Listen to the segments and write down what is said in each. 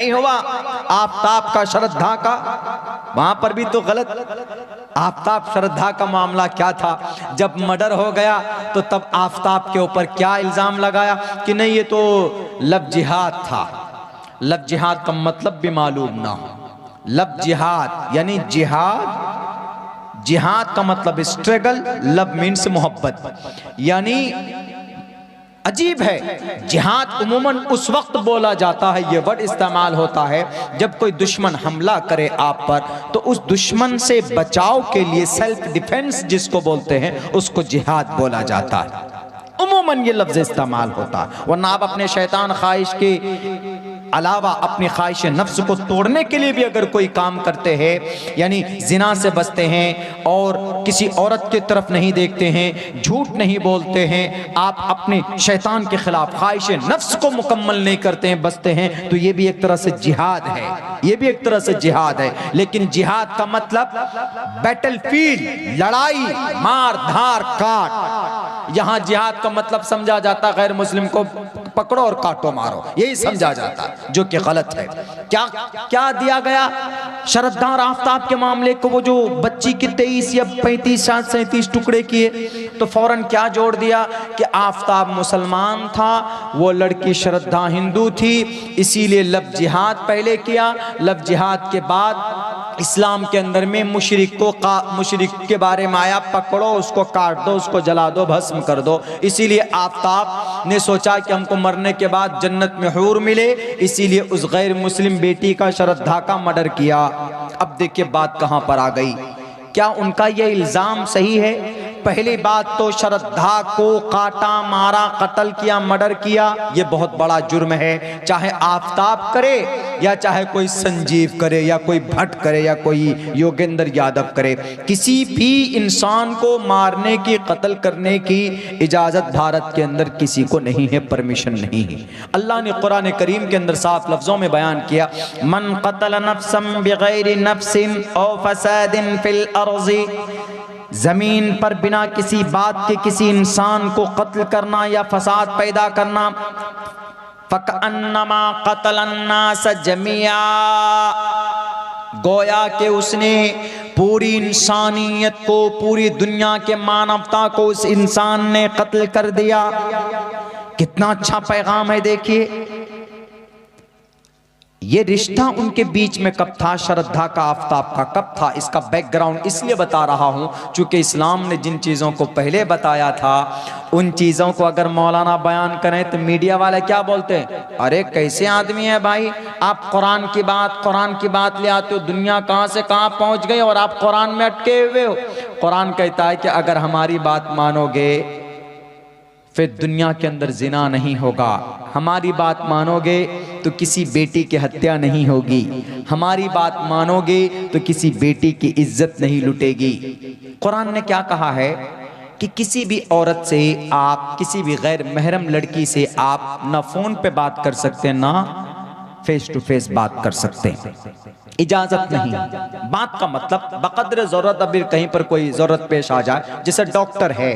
नहीं हुआ आफताब का श्रद्धा का, वहां पर भी तो गलत। आफताब श्रद्धा का मामला क्या था? जब मर्डर हो गया तो तब आफताब के ऊपर क्या इल्जाम लगाया कि नहीं ये तो लब जिहाद था। लब जिहाद का मतलब भी मालूम ना हो। लब जिहाद यानी जिहाद, जिहाद का मतलब स्ट्रगल, लब मीन्स मोहब्बत। यानी अजीब है, जिहाद उमूमन उस वक्त बोला जाता है, ये वर्ड इस्तेमाल होता है जब कोई दुश्मन हमला करे आप पर, तो उस दुश्मन से बचाव के लिए सेल्फ डिफेंस जिसको बोलते हैं उसको जिहाद बोला जाता है। उमूमन ये लफ्ज़ इस्तेमाल होता है। वरना आप अपने शैतान ख्वाहिश के अलावा अपनी ख्वाहिश नफ्स को तोड़ने के लिए भी अगर कोई काम करते हैं, यानी जिना से बचते हैं और किसी औरत की तरफ नहीं देखते हैं, झूठ नहीं बोलते हैं, आप अपने शैतान के खिलाफ ख्वाहिश नफ्स को मुकम्मल नहीं करते हैं, बचते हैं, तो ये भी एक तरह से जिहाद है। ये भी एक तरह से जिहाद है। लेकिन जिहाद का मतलब बैटलफील्ड, लड़ाई, मार धार काट। यहां जिहाद का मतलब समझा जाता गैर मुस्लिम को पकड़ो और काटो मारो, यही समझा जाता है, जो कि गलत है। क्या क्या दिया गया श्रद्धा और आफताब के मामले को? वो जो बच्ची के 23 या 35 37 टुकड़े किए, तो फौरन क्या जोड़ दिया कि आफताब मुसलमान था, वो लड़की श्रद्धा हिंदू थी, इसीलिए लब जिहाद पहले किया। लब जिहाद के बाद इस्लाम के अंदर में मुशरिक के बारे में आया, पकड़ो उसको, काट दो उसको, जला दो, भस्म कर दो। इसीलिए आफताब ने सोचा कि हमको मरने के बाद जन्नत में हूर मिले, इसीलिए उस गैर मुस्लिम बेटी का श्रद्धा का मर्डर किया। अब देखिए बात कहां पर आ गई। क्या उनका यह इल्जाम सही है? पहली बात तो श्रद्धा को काटा, मारा, कत्ल किया, मर्डर किया, यह बहुत बड़ा जुर्म है। चाहे आफताब करे या चाहे कोई संजीव करे या कोई भट्ट करे या कोई योगेंद्र यादव करे, किसी भी इंसान को मारने की, कत्ल करने की इजाजत भारत के अंदर किसी को नहीं है, परमिशन नहीं है। अल्लाह ने कुरान करीम के अंदर साफ लफ्जों में बयान किया, मन क़तल नफ्सन बिगैरि नफ्सिन औ फसादिन फिल अर्ज़ि, जमीन पर बिना किसी बात के किसी इंसान को कत्ल करना या फसाद पैदा करना, फकअन्नमा क़तलन्नास जमिया, गोया कि उसने पूरी इंसानियत को, पूरी दुनिया के मानवता को उस इंसान ने कत्ल कर दिया। कितना अच्छा पैगाम है। देखिए ये रिश्ता उनके बीच में कब था, श्रद्धा का आफताब का कब था, इसका बैकग्राउंड इसलिए बता रहा हूं चूंकि इस्लाम ने जिन चीज़ों को पहले बताया था उन चीज़ों को अगर मौलाना बयान करें तो मीडिया वाले क्या बोलते हैं, अरे कैसे आदमी है भाई, आप कुरान की बात ले आते हो, दुनिया कहां से कहां पहुंच गई और आप कुरान में अटके हुए हो। कुरान कहता है कि अगर हमारी बात मानोगे फिर दुनिया के अंदर जिना नहीं होगा, हमारी बात मानोगे तो किसी बेटी की हत्या नहीं होगी, हमारी बात मानोगे तो किसी बेटी की इज्जत नहीं लुटेगी। कुरान ने क्या कहा है कि किसी भी औरत से आप, किसी भी गैर महरम लड़की से आप ना फोन पे बात कर सकते, ना फेस टू फेस बात कर सकते, इजाजत नहीं। बात का मतलब बकद्र जरूरत, अभी कहीं पर कोई जरूरत पेश आ जाए, जैसे डॉक्टर है,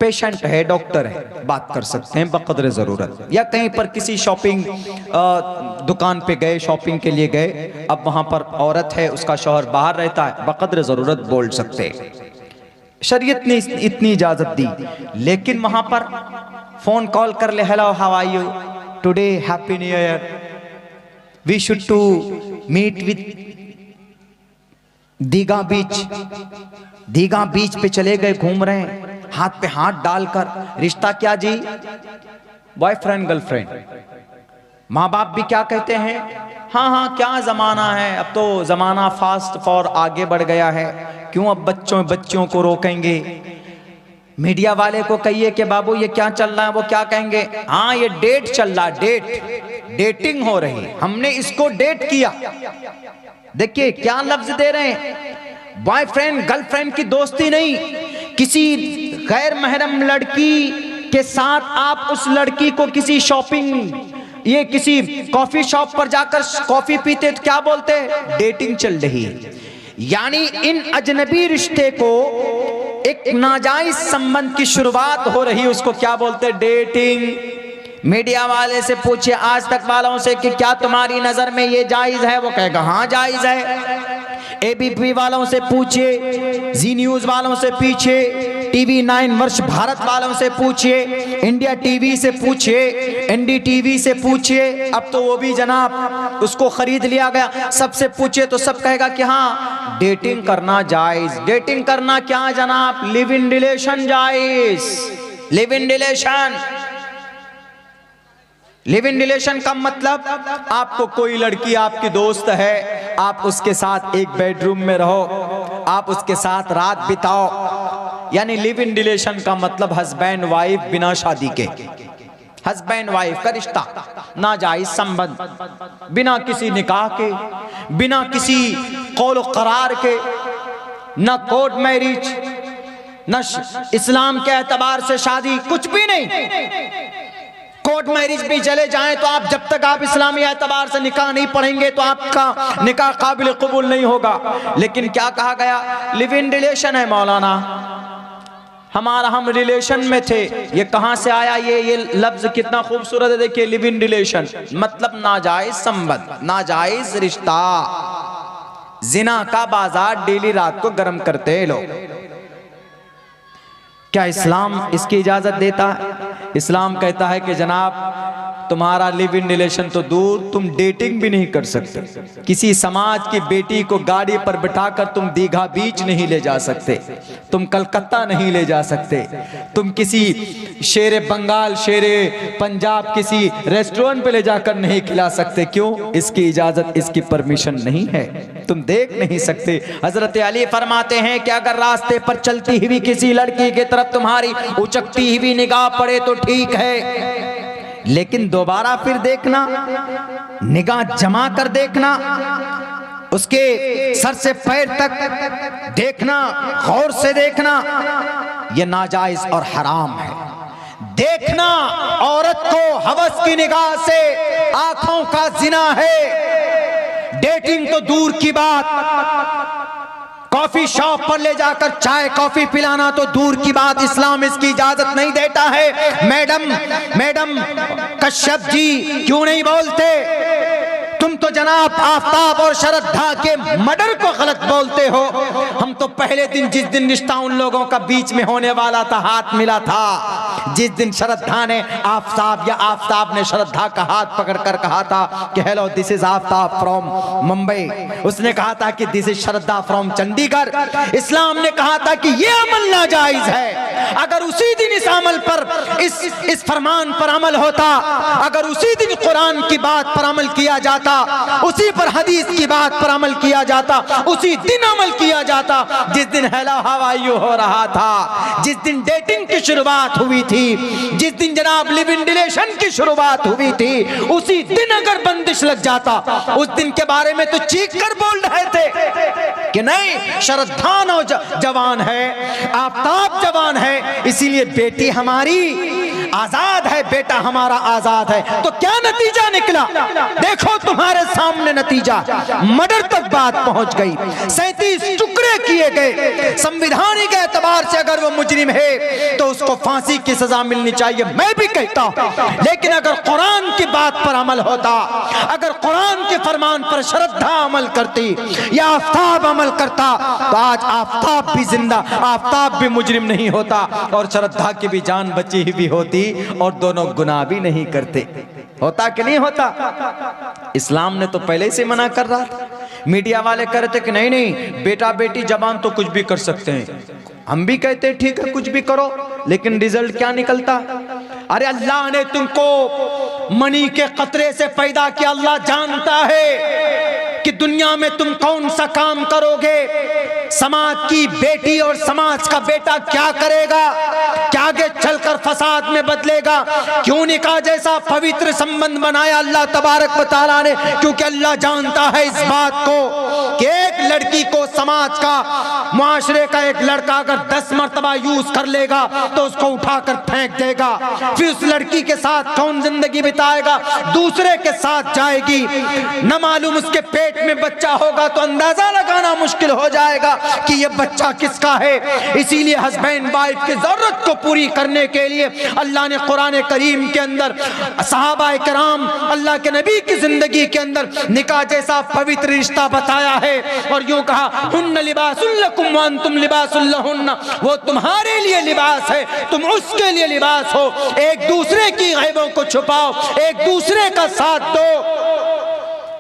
पेशेंट है, डॉक्टर है, बात कर सकते हैं बकद्र ज़रूरत। या कहीं पर किसी शॉपिंग दुकान पे गए, शॉपिंग के लिए गए, अब वहां पर औरत है, उसका शौहर बाहर रहता है, बकद्र ज़रूरत बोल सकते हैं, शरीयत ने इतनी इजाज़त दी। लेकिन वहां पर फोन कॉल कर ले, hello how are you today, happy new year, we should to meet with Digha beach. Digha beach पे चले गए, घूम रहे हैं, हाथ पे हाथ डालकर, रिश्ता क्या जी, बॉयफ्रेंड गर्लफ्रेंड। माँ बाप भी क्या कहते हैं, हाँ हाँ क्या जमाना है, अब तो जमाना फास्ट फॉर आगे बढ़ गया है, क्यों अब बच्चों को रोकेंगे। मीडिया वाले को कहिए कि बाबू ये क्या चल रहा है, वो क्या कहेंगे, हाँ ये डेट चल रहा, डेटिंग हो रही, हमने इसको डेट किया। देखिए क्या लफ्ज दे रहे हैं, बॉयफ्रेंड गर्लफ्रेंड की दोस्ती नहीं, किसी गैर महरम लड़की के साथ आप उस लड़की को किसी शॉपिंग, ये किसी कॉफी शॉप पर जाकर कॉफी पीते तो क्या बोलते हैं, डेटिंग चल रही है। यानी इन अजनबी रिश्ते को, एक नाजायज संबंध की शुरुआत हो रही, उसको क्या बोलते हैं, डेटिंग। मीडिया वाले से पूछिए, आज तक वालों से कि क्या तुम्हारी नजर में ये जायज है, वो कहेगा हाँ जायज है। एबीपी वालों से पूछिए, जी न्यूज वालों से पूछिए, टीवी 9 वर्ष भारत वालों से पूछिए, इंडिया टीवी से पूछिए, एनडीटीवी से पूछिए, अब तो वो भी जनाब उसको खरीद लिया गया, सबसे पूछिए तो सब कहेगा कि हाँ डेटिंग करना जायज। डेटिंग करना क्या जनाब? लिव इन रिलेशन जायज। Live in relation, live in relation का मतलब आपको कोई लड़की आपकी दोस्त है, आप उसके साथ एक बेडरूम में रहो, आप उसके साथ रात बिताओ, यानी लिव इन रिलेशन का मतलब हस्बैंड वाइफ बिना शादी के, हस्बैंड वाइफ का रिश्ता, नाजायज संबंध, बिना किसी निकाह के, बिना किसी कौल करार के, न कोर्ट मैरिज, न इस्लाम के एतबार से शादी, कुछ भी नहीं। कोर्ट मैरिज भी चले जाएं तो आप जब तक आप इस्लामी एतबार से निकाह नहीं पढ़ेंगे तो आपका निकाह काबिल कबूल नहीं होगा। लेकिन क्या कहा गया? लिव इन रिलेशन है मौलाना, हमारा हम रिलेशन में थे। ये कहां से आया? ये लफ्ज कितना खूबसूरत है, देखिए, लिव इन रिलेशन मतलब नाजायज संबंध, नाजायज रिश्ता। जिना का बाजार डेली रात को गर्म करते हैं लोग। क्या इस्लाम इसकी इजाजत देता है? इस्लाम कहता है कि जनाब तुम्हारा लिव इन रिलेशन तो दूर, तुम डेटिंग भी नहीं कर सकते। किसी समाज की बेटी को गाड़ी पर बिठाकर तुम दीघा बीच नहीं ले जा सकते, तुम कलकत्ता नहीं ले जा सकते, तुम किसी शेरे बंगाल, शेरे पंजाब किसी रेस्टोरेंट पे ले जाकर नहीं खिला सकते। क्यों? इसकी इजाजत, इसकी परमिशन नहीं है, तुम देख नहीं सकते। हजरत अली फरमाते हैं कि अगर रास्ते पर चलती हुई किसी लड़की की तरफ तुम्हारी उचकती हुई निगाह पड़े तो ठीक है, लेकिन दोबारा फिर देखना, निगाह जमा कर देखना, उसके सर से पैर तक देखना, गौर से देखना, यह नाजायज और हराम है। देखना औरत को हवस की निगाह से आंखों का जिना है। डेटिंग तो दूर की बात, कॉफी शॉप पर ले जाकर चाय कॉफी पिलाना तो दूर की बात, इस्लाम इसकी इजाजत नहीं देता है। मैडम कश्यप जी क्यों नहीं बोलते? तुम तो जनाब आफ्ताब और श्रद्धा के मर्डर को गलत बोलते हो। हम तो पहले दिन, जिस दिन रिश्ता उन लोगों का बीच में होने वाला था, हाथ मिला था, जिस दिन श्रद्धा ने आफ्ताब या आफ्ताब ने श्रद्धा का हाथ पकड़कर कहा था कि hello this is Aftab from Mumbai, उसने कहा था कि this is Shraddha from Chandigarh. Islam ने कहा था कि यह अमल नाजायज है। अगर उसी दिन इस अमल पर, इस फरमान पर अमल होता, अगर उसी दिन कुरान की बात पर अमल किया जाता, उसी पर हदीस की बात पर अमल किया जाता, उसी दिन अमल किया जाता जिस दिन हेला हवायु हो रहा था, जिस दिन डेटिंग की शुरुआत हुई थी, जिस दिन जनाब लिव इन रिलेशन की शुरुआत हुई थी, उसी दिन अगर बंदिश लग जाता, उस दिन के बारे में तो चीख कर बोल रहे थे कि नहीं, श्रद्धा जवान है, आफ्ताब जवान है, इसीलिए बेटी हमारी आजाद है, बेटा हमारा आजाद है। तो क्या नतीजा निकला? देखो तुम्हारे सामने नतीजा, मर्डर तक बात पहुंच गई, 37 टुकड़े किए गए। संविधानिक एतबार से अगर वो मुजरिम है तो उसको फांसी की सजा मिलनी चाहिए, मैं भी कहता हूं। लेकिन अगर कुरान की बात पर अमल होता, अगर कुरान के फरमान पर श्रद्धा अमल करती या आफ्ताब अमल करता, तो आज आफ्ताब भी जिंदा, आफ्ताब भी मुजरिम नहीं होता और श्रद्धा की भी जान बची हुई होती और दोनों गुनाह भी नहीं करते। होता कि नहीं होता? इस्लाम ने तो पहले से मना कर रहा था। मीडिया वाले कह रहे थे कि नहीं नहीं, बेटा बेटी जबान तो कुछ भी कर सकते हैं। हम भी कहते हैं ठीक है कुछ भी करो, लेकिन रिजल्ट क्या निकलता? अरे अल्लाह ने तुमको मनी के कतरे से पैदा किया, अल्लाह जानता है कि दुनिया में तुम कौन सा काम करोगे, समाज की बेटी और समाज का बेटा क्या करेगा, क्या आगे चलकर फसाद में बदलेगा। क्यों निकाह जैसा पवित्र संबंध बनाया अल्लाह तबारक व तआला ने? क्योंकि अल्लाह जानता है इस बात को कि एक लड़की को समाज का, मुआशरे का एक लड़का अगर 10 मर्तबा यूज कर लेगा तो उसको उठाकर फेंक देगा, फिर उस लड़की के साथ कौन जिंदगी बिताएगा? दूसरे के साथ जाएगी, न मालूम उसके पेट में बच्चा होगा तो अंदाजा लगा बताना मुश्किल हो जाएगा कि ये बच्चा किसका है। इसीलिए हस्बैंड वाइफ की जरूरत को पूरी करने के लिए अल्लाह ने कुरान करीम के अंदर सहाबाए किराम अल्लाह के नबी की जिंदगी के अंदर निकाह जैसा पवित्र रिश्ता बताया है और यूं कहा, हुन्ना लिबासुल लकुम व अंतुम लिबासुल लहुन्ना, वो तुम्हारे लिए लिबास है, तुम उसके लिए लिबास हो। एक दूसरे की गैबों को छुपाओ, एक दूसरे का साथ दो।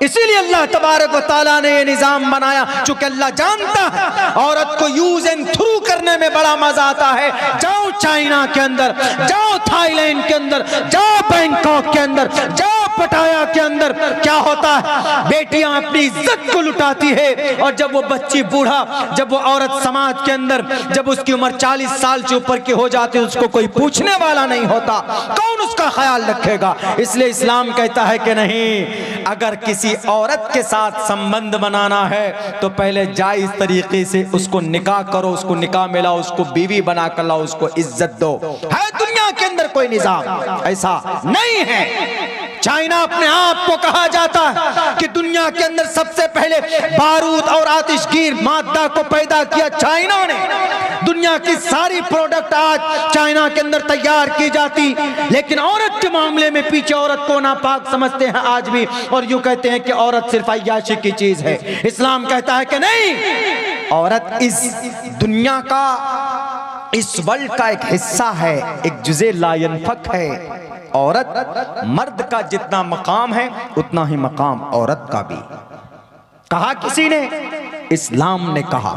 इसीलिए अल्लाह तबारक व तआला ने ये निजाम बनाया, चूंकि अल्लाह जानता है औरत को यूज एंड थ्रू करने में बड़ा मजा आता है। जाओ चाइना के अंदर, जाओ थाईलैंड के अंदर, जाओ बैंकॉक के अंदर, जाओ पटाया के अंदर, क्या होता है, बेटियां अपनी इज्जत को लुटाती है। और जब वो बच्ची बूढ़ा, जब वो औरत समाज के अंदर, जब उसकी उम्र 40 साल से ऊपर की हो जाती है, उसको कोई पूछने वाला नहीं होता, कौन उसका ख्याल रखेगा। इसलिए इस्लाम कहता है कि नहीं, अगर किसी औरत के साथ संबंध बनाना है तो पहले जायज तरीके से उसको निकाह करो, उसको निकाह मिलाओ, उसको बीवी बना कर लाओ, उसको इज्जत दो। है दुनिया के अंदर कोई निजाम ऐसा नहीं है। चाइना अपने आप को कहा जाता है कि दुनिया के अंदर सबसे पहले बारूद और आतिशगीर मादा को पैदा किया चाइना ने। दुनिया की सारी प्रोडक्ट आज चाइना के अंदर तैयार की जाती, लेकिन औरत के मामले में पीछे औरत को नापाक समझते हैं आज भी, और यूं कहते हैं कि औरत सिर्फ अय्याशी की चीज है। इस्लाम कहता है कि नहीं, औरत इस दुनिया का, इस वर्ल्ड का एक हिस्सा है, एक जुज़े ला यनफक है। औरत मर्द का जितना मकाम है उतना ही मकाम औरत का भी। कहा किसी ने? इस्लाम ने कहा।